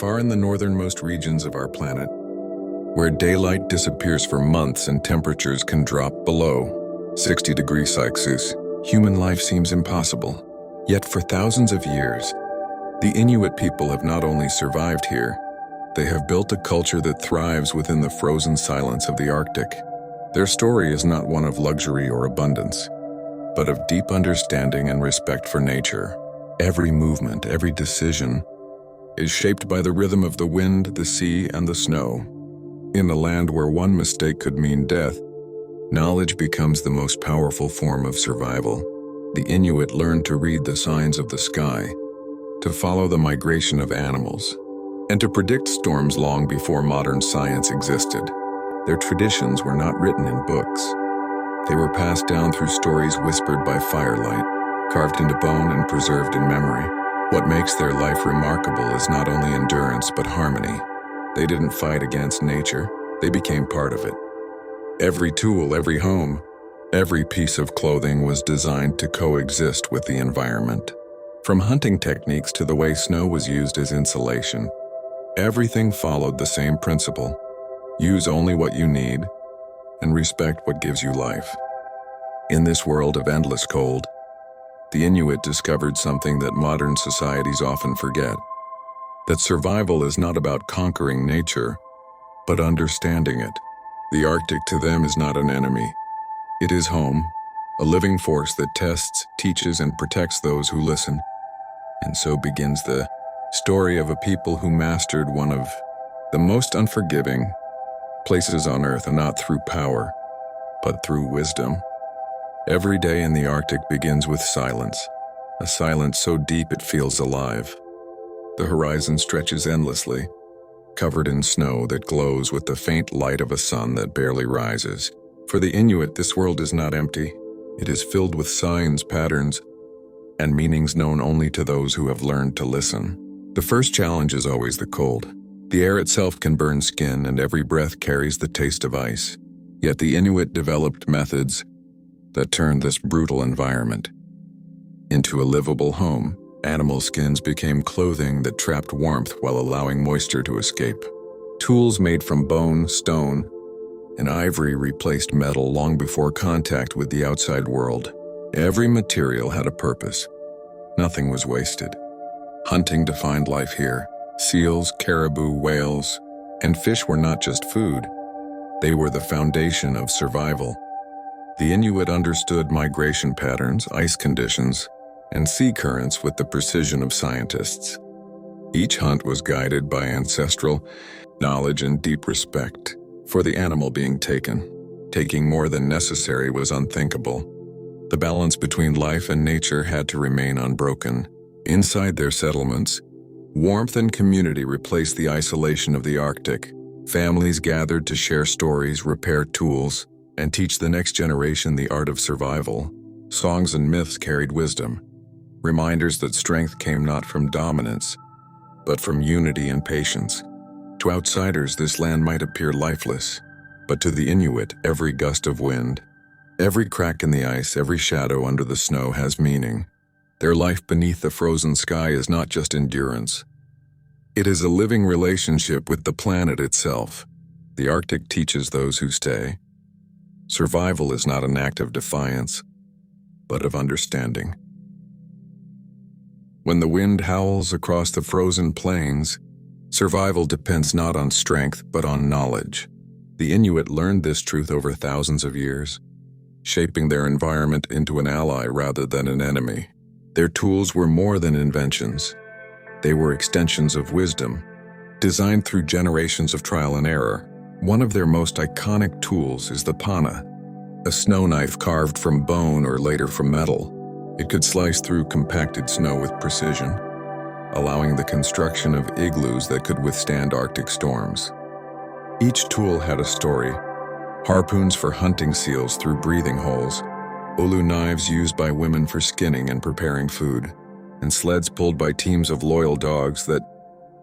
Far in the northernmost regions of our planet, where daylight disappears for months and temperatures can drop below 60 degrees Celsius, human life seems impossible. Yet for thousands of years, the Inuit people have not only survived here, they have built a culture that thrives within the frozen silence of the Arctic. Their story is not one of luxury or abundance, but of deep understanding and respect for nature. Every movement, every decision, is shaped by the rhythm of the wind, the sea, and the snow. In a land where one mistake could mean death, knowledge becomes the most powerful form of survival. The Inuit learned to read the signs of the sky, to follow the migration of animals, and to predict storms long before modern science existed. Their traditions were not written in books. They were passed down through stories whispered by firelight, carved into bone and preserved in memory. What makes their life remarkable is not only endurance but harmony. They didn't fight against nature, they became part of it. Every tool, every home, every piece of clothing was designed to coexist with the environment. From hunting techniques to the way snow was used as insulation, everything followed the same principle. Use only what you need and respect what gives you life. In this world of endless cold, the Inuit discovered something that modern societies often forget: that survival is not about conquering nature, but understanding it. The Arctic to them is not an enemy. It is home, a living force that tests, teaches, and protects those who listen. And so begins the story of a people who mastered one of the most unforgiving places on Earth, and not through power, but through wisdom. Every day in the Arctic begins with silence, a silence so deep it feels alive. The horizon stretches endlessly, covered in snow that glows with the faint light of a sun that barely rises. For the Inuit, this world is not empty. It is filled with signs, patterns, and meanings known only to those who have learned to listen. The first challenge is always the cold. The air itself can burn skin, and every breath carries the taste of ice. Yet the Inuit developed methods that turned this brutal environment into a livable home. Animal skins became clothing that trapped warmth while allowing moisture to escape. Tools made from bone, stone, and ivory replaced metal long before contact with the outside world. Every material had a purpose. Nothing was wasted. Hunting defined life here. Seals, caribou, whales, and fish were not just food. They were the foundation of survival. The Inuit understood migration patterns, ice conditions, and sea currents with the precision of scientists. Each hunt was guided by ancestral knowledge and deep respect for the animal being taken. Taking more than necessary was unthinkable. The balance between life and nature had to remain unbroken. Inside their settlements, warmth and community replaced the isolation of the Arctic. Families gathered to share stories, repair tools, and teach the next generation the art of survival. Songs and myths carried wisdom, reminders that strength came not from dominance, but from unity and patience. To outsiders, this land might appear lifeless, but to the Inuit, every gust of wind, every crack in the ice, every shadow under the snow has meaning. Their life beneath the frozen sky is not just endurance. It is a living relationship with the planet itself. The Arctic teaches those who stay. Survival is not an act of defiance, but of understanding. When the wind howls across the frozen plains, survival depends not on strength, but on knowledge. The Inuit learned this truth over thousands of years, shaping their environment into an ally rather than an enemy. Their tools were more than inventions. They were extensions of wisdom, designed through generations of trial and error. One of their most iconic tools is the pana, a snow knife carved from bone or later from metal. It could slice through compacted snow with precision, allowing the construction of igloos that could withstand Arctic storms. Each tool had a story: harpoons for hunting seals through breathing holes, ulu knives used by women for skinning and preparing food, and sleds pulled by teams of loyal dogs that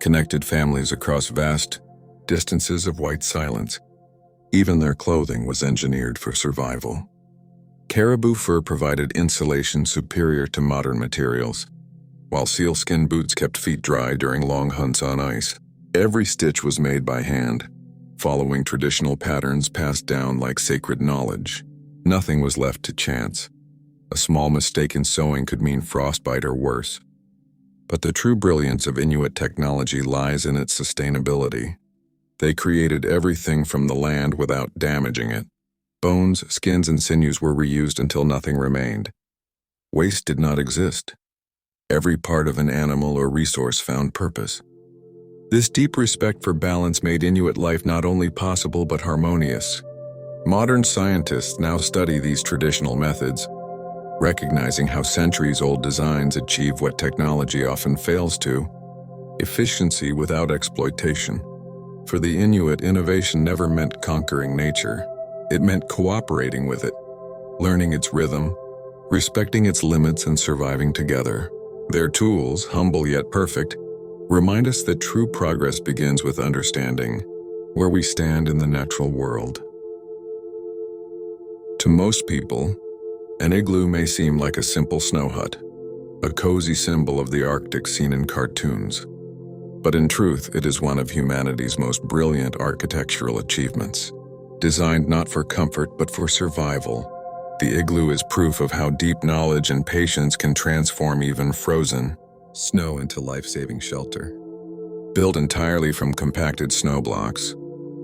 connected families across vast distances of white silence. Even their clothing was engineered for survival. Caribou fur provided insulation superior to modern materials, while sealskin boots kept feet dry during long hunts on ice. Every stitch was made by hand, following traditional patterns passed down like sacred knowledge. Nothing was left to chance. A small mistake in sewing could mean frostbite or worse. But the true brilliance of Inuit technology lies in its sustainability. They created everything from the land without damaging it. Bones, skins, and sinews were reused until nothing remained. Waste did not exist. Every part of an animal or resource found purpose. This deep respect for balance made Inuit life not only possible but harmonious. Modern scientists now study these traditional methods, recognizing how centuries-old designs achieve what technology often fails to: efficiency without exploitation. For the Inuit, innovation never meant conquering nature. It meant cooperating with it, learning its rhythm, respecting its limits, and surviving together. Their tools, humble yet perfect, remind us that true progress begins with understanding where we stand in the natural world. To most people, an igloo may seem like a simple snow hut, a cozy symbol of the Arctic seen in cartoons. But in truth, it is one of humanity's most brilliant architectural achievements. Designed not for comfort but for survival, the igloo is proof of how deep knowledge and patience can transform even frozen snow into life-saving shelter. Built entirely from compacted snow blocks,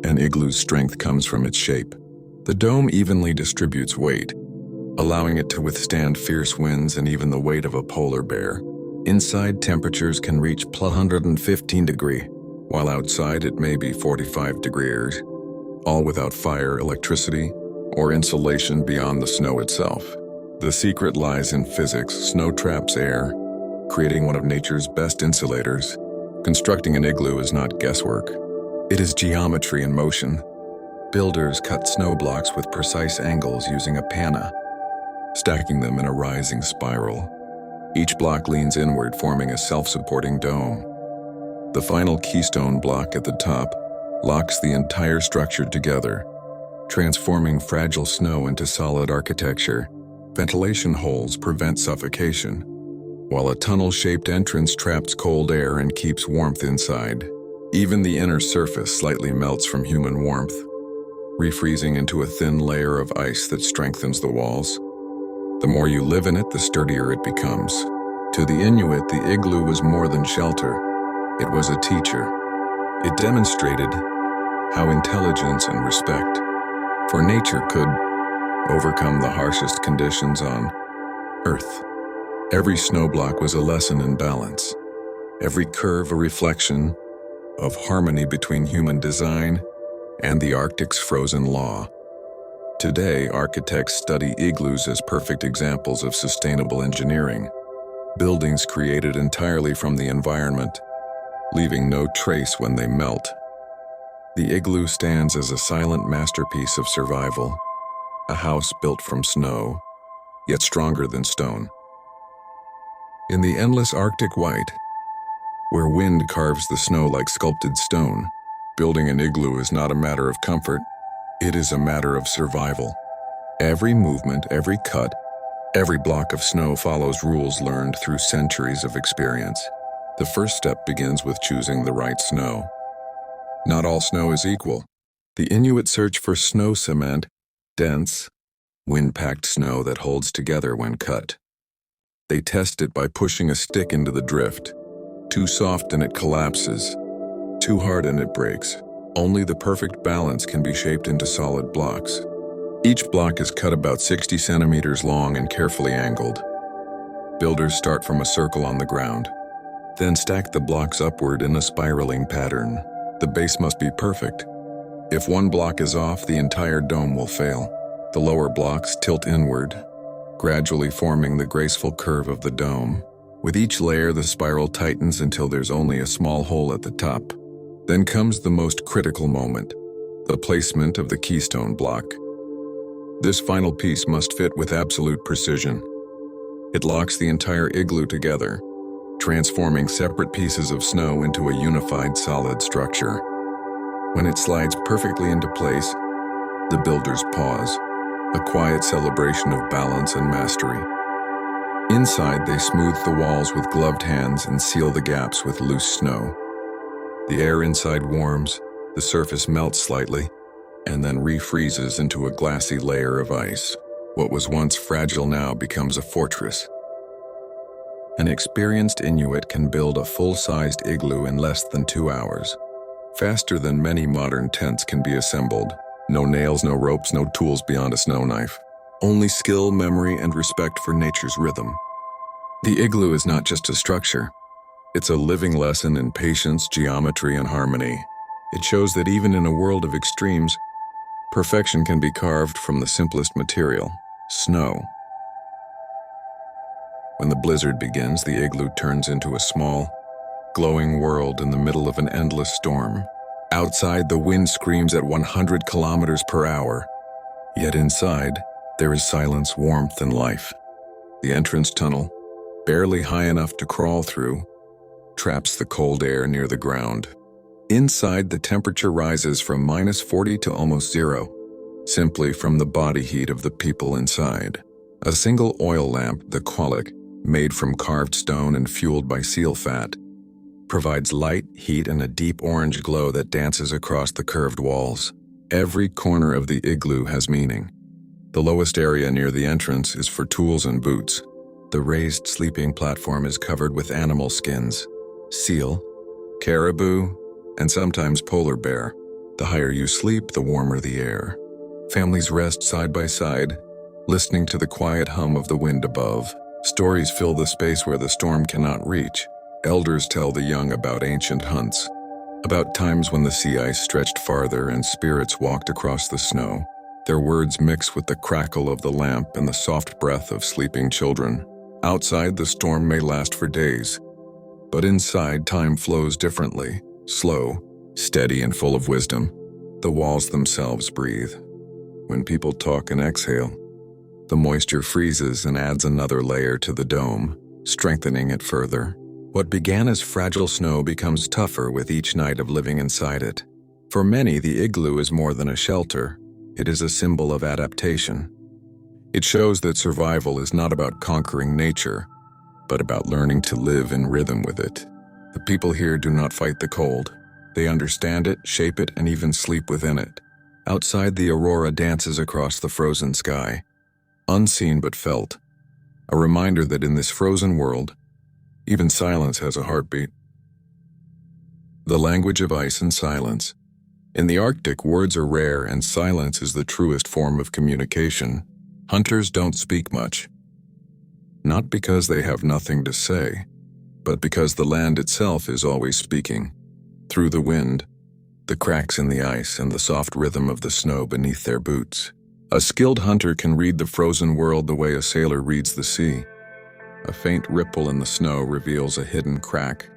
an igloo's strength comes from its shape. The dome evenly distributes weight, allowing it to withstand fierce winds and even the weight of a polar bear. Inside, temperatures can reach plus 115 degrees, while outside it may be 45 degrees, all without fire, electricity, or insulation beyond the snow itself. The secret lies in physics. Snow traps air, creating one of nature's best insulators. Constructing an igloo is not guesswork. It is geometry in motion. Builders cut snow blocks with precise angles using a panna, stacking them in a rising spiral. Each block leans inward, forming a self-supporting dome. The final keystone block at the top locks the entire structure together, transforming fragile snow into solid architecture. Ventilation holes prevent suffocation, while a tunnel-shaped entrance traps cold air and keeps warmth inside. Even the inner surface slightly melts from human warmth, refreezing into a thin layer of ice that strengthens the walls. The more you live in it, the sturdier it becomes. To the Inuit, the igloo was more than shelter. It was a teacher. It demonstrated how intelligence and respect for nature could overcome the harshest conditions on Earth. Every snow block was a lesson in balance. Every curve a reflection of harmony between human design and the Arctic's frozen law. Today, architects study igloos as perfect examples of sustainable engineering, buildings created entirely from the environment, leaving no trace when they melt. The igloo stands as a silent masterpiece of survival, a house built from snow, yet stronger than stone. In the endless Arctic white, where wind carves the snow like sculpted stone, building an igloo is not a matter of comfort, it is a matter of survival. Every movement, every cut, every block of snow follows rules learned through centuries of experience. The first step begins with choosing the right snow. Not all snow is equal. The Inuit search for snow cement, dense, wind-packed snow that holds together when cut. They test it by pushing a stick into the drift. Too soft and it collapses. Too hard and it breaks. Only the perfect balance can be shaped into solid blocks. Each block is cut about 60 centimeters long and carefully angled. Builders start from a circle on the ground, then stack the blocks upward in a spiraling pattern. The base must be perfect. If one block is off, the entire dome will fail. The lower blocks tilt inward, gradually forming the graceful curve of the dome. With each layer, the spiral tightens until there's only a small hole at the top. Then comes the most critical moment, the placement of the keystone block. This final piece must fit with absolute precision. It locks the entire igloo together, transforming separate pieces of snow into a unified solid structure. When it slides perfectly into place, the builders pause, a quiet celebration of balance and mastery. Inside, they smooth the walls with gloved hands and seal the gaps with loose snow. The air inside warms, the surface melts slightly, and then refreezes into a glassy layer of ice. What was once fragile now becomes a fortress. An experienced Inuit can build a full-sized igloo in less than 2 hours. Faster than many modern tents can be assembled. No nails, no ropes, no tools beyond a snow knife. Only skill, memory, and respect for nature's rhythm. The igloo is not just a structure. It's a living lesson in patience, geometry, and harmony. It shows that even in a world of extremes, perfection can be carved from the simplest material, snow. When the blizzard begins, the igloo turns into a small, glowing world in the middle of an endless storm. Outside, the wind screams at 100 kilometers per hour. Yet inside, there is silence, warmth, and life. The entrance tunnel, barely high enough to crawl through, traps the cold air near the ground. Inside, the temperature rises from -40 to almost 0, simply from the body heat of the people inside. A single oil lamp, the qualic, made from carved stone and fueled by seal fat, provides light, heat, and a deep orange glow that dances across the curved walls. Every corner of the igloo has meaning. The lowest area near the entrance is for tools and boots. The raised sleeping platform is covered with animal skins: seal, caribou, and sometimes polar bear. The higher you sleep, the warmer the air. Families rest side by side, listening to the quiet hum of the wind above. Stories fill the space where the storm cannot reach. Elders tell the young about ancient hunts, about times when the sea ice stretched farther and spirits walked across the snow. Their words mix with the crackle of the lamp and the soft breath of sleeping children. Outside, the storm may last for days, but inside, time flows differently, slow, steady, and full of wisdom. The walls themselves breathe. When people talk and exhale, the moisture freezes and adds another layer to the dome, strengthening it further. What began as fragile snow becomes tougher with each night of living inside it. For many, the igloo is more than a shelter. It is a symbol of adaptation. It shows that survival is not about conquering nature, but about learning to live in rhythm with it. The people here do not fight the cold. They understand it, shape it, and even sleep within it. Outside, the aurora dances across the frozen sky, unseen but felt, a reminder that in this frozen world, even silence has a heartbeat. The language of ice and silence. In the Arctic, words are rare and silence is the truest form of communication. Hunters don't speak much. Not because they have nothing to say, but because the land itself is always speaking. Through the wind, the cracks in the ice, and the soft rhythm of the snow beneath their boots. A skilled hunter can read the frozen world the way a sailor reads the sea. A faint ripple in the snow reveals a hidden crack.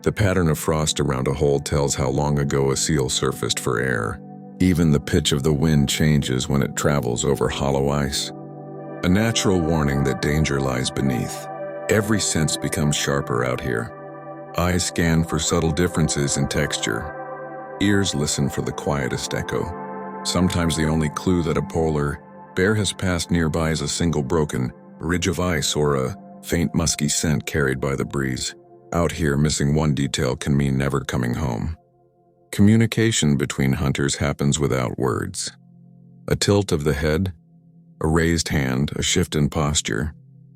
The pattern of frost around a hole tells how long ago a seal surfaced for air. Even the pitch of the wind changes when it travels over hollow ice. A natural warning that danger lies beneath. Every sense becomes sharper out here. Eyes scan for subtle differences in texture. Ears listen for the quietest echo. Sometimes the only clue that a polar bear has passed nearby is a single broken ridge of ice or a faint musky scent carried by the breeze. Out here, missing one detail can mean never coming home. Communication between hunters happens without words. A tilt of the head, a raised hand, a shift in posture.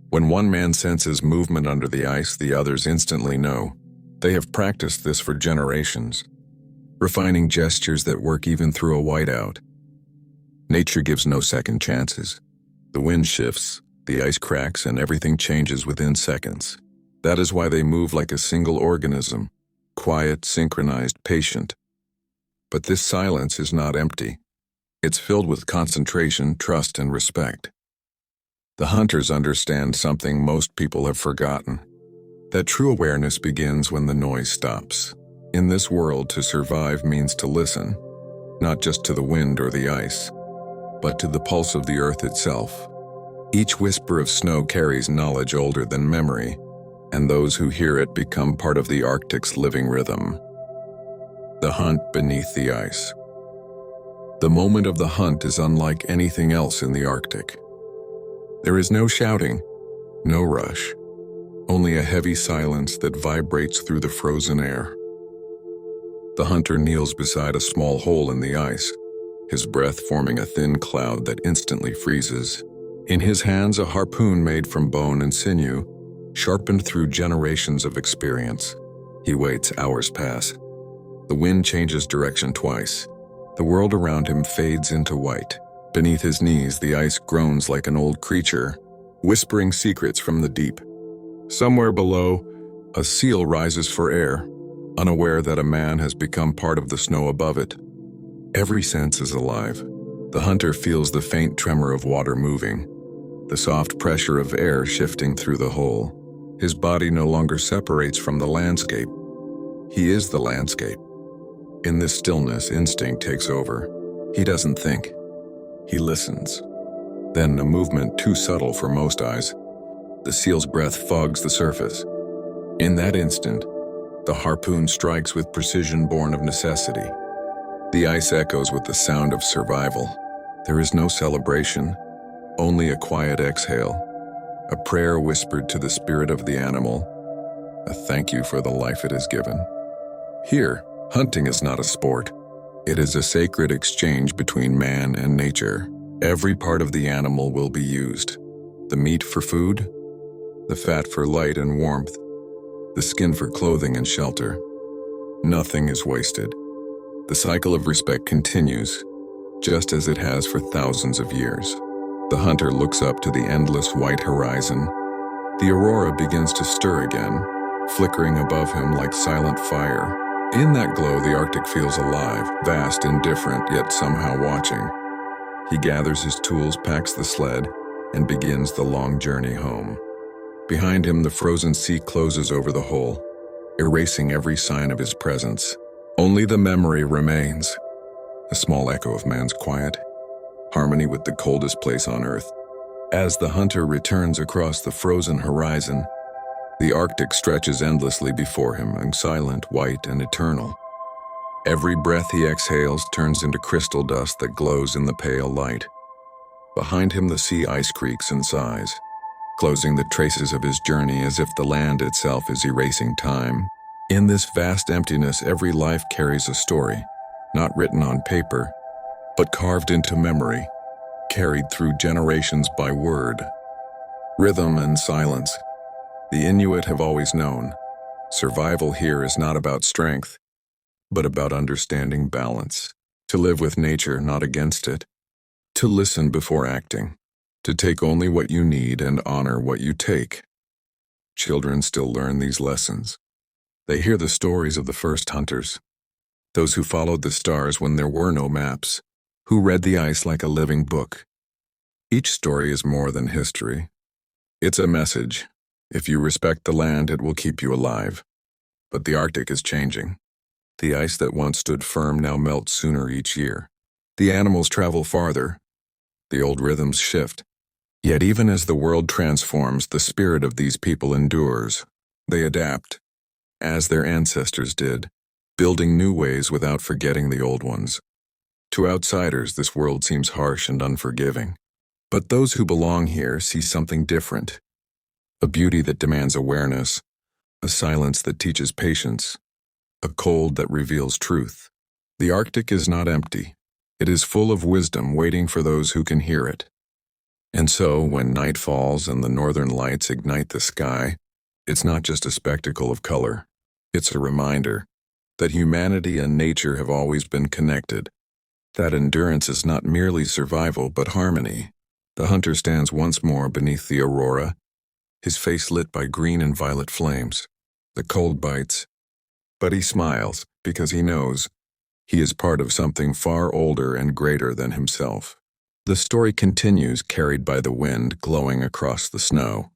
When one man senses movement under the ice, the others instantly know. They have practiced this for generations, refining gestures that work even through a whiteout. Nature gives no second chances. The wind shifts, the ice cracks, and everything changes within seconds. That is why they move like a single organism, quiet, synchronized, patient. But this silence is not empty. It's filled with concentration, trust, and respect. The hunters understand something most people have forgotten. That true awareness begins when the noise stops. In this world, to survive means to listen, not just to the wind or the ice, but to the pulse of the earth itself. Each whisper of snow carries knowledge older than memory, and those who hear it become part of the Arctic's living rhythm. The hunt beneath the ice. The moment of the hunt is unlike anything else in the Arctic. There is no shouting, no rush, only a heavy silence that vibrates through the frozen air. The hunter kneels beside a small hole in the ice, his breath forming a thin cloud that instantly freezes. In his hands, a harpoon made from bone and sinew, sharpened through generations of experience. He waits. Hours pass. The wind changes direction twice. The world around him fades into white. Beneath his knees, the ice groans like an old creature, whispering secrets from the deep. Somewhere below, a seal rises for air, unaware that a man has become part of the snow above it. Every sense is alive. The hunter feels the faint tremor of water moving, the soft pressure of air shifting through the hole. His body no longer separates from the landscape. He is the landscape. In this stillness, instinct takes over. He doesn't think. He listens. Then, a movement too subtle for most eyes. The seal's breath fogs the surface. In that instant, the harpoon strikes with precision born of necessity. The ice echoes with the sound of survival. There is no celebration, only a quiet exhale, a prayer whispered to the spirit of the animal, a thank you for the life it has given. Here, hunting is not a sport. It is a sacred exchange between man and nature. Every part of the animal will be used. The meat for food, the fat for light and warmth, the skin for clothing and shelter. Nothing is wasted. The cycle of respect continues, just as it has for thousands of years. The hunter looks up to the endless white horizon. The aurora begins to stir again, flickering above him like silent fire. In that glow, the Arctic feels alive, vast and different, yet somehow watching. He gathers his tools, packs the sled, and begins the long journey home. Behind him, the frozen sea closes over the hole, erasing every sign of his presence. Only the memory remains, a small echo of man's quiet, harmony with the coldest place on earth. As the hunter returns across the frozen horizon, the Arctic stretches endlessly before him, silent, white, and eternal. Every breath he exhales turns into crystal dust that glows in the pale light. Behind him, the sea ice creaks and sighs, closing the traces of his journey as if the land itself is erasing time. In this vast emptiness, every life carries a story, not written on paper, but carved into memory, carried through generations by word, rhythm, and silence. The Inuit have always known, survival here is not about strength, but about understanding balance. To live with nature, not against it. To listen before acting. To take only what you need and honor what you take. Children still learn these lessons. They hear the stories of the first hunters, those who followed the stars when there were no maps, who read the ice like a living book. Each story is more than history. It's a message. If you respect the land, it will keep you alive. But the Arctic is changing. The ice that once stood firm now melts sooner each year. The animals travel farther. The old rhythms shift. Yet even as the world transforms, the spirit of these people endures. They adapt, as their ancestors did, building new ways without forgetting the old ones. To outsiders, this world seems harsh and unforgiving. But those who belong here see something different. A beauty that demands awareness, a silence that teaches patience, a cold that reveals truth. The Arctic is not empty. It is full of wisdom waiting for those who can hear it. And so, when night falls and the northern lights ignite the sky, it's not just a spectacle of color. It's a reminder that humanity and nature have always been connected, that endurance is not merely survival but harmony. The hunter stands once more beneath the aurora, his face lit by green and violet flames. The cold bites, but he smiles because he knows he is part of something far older and greater than himself. The story continues, carried by the wind, glowing across the snow.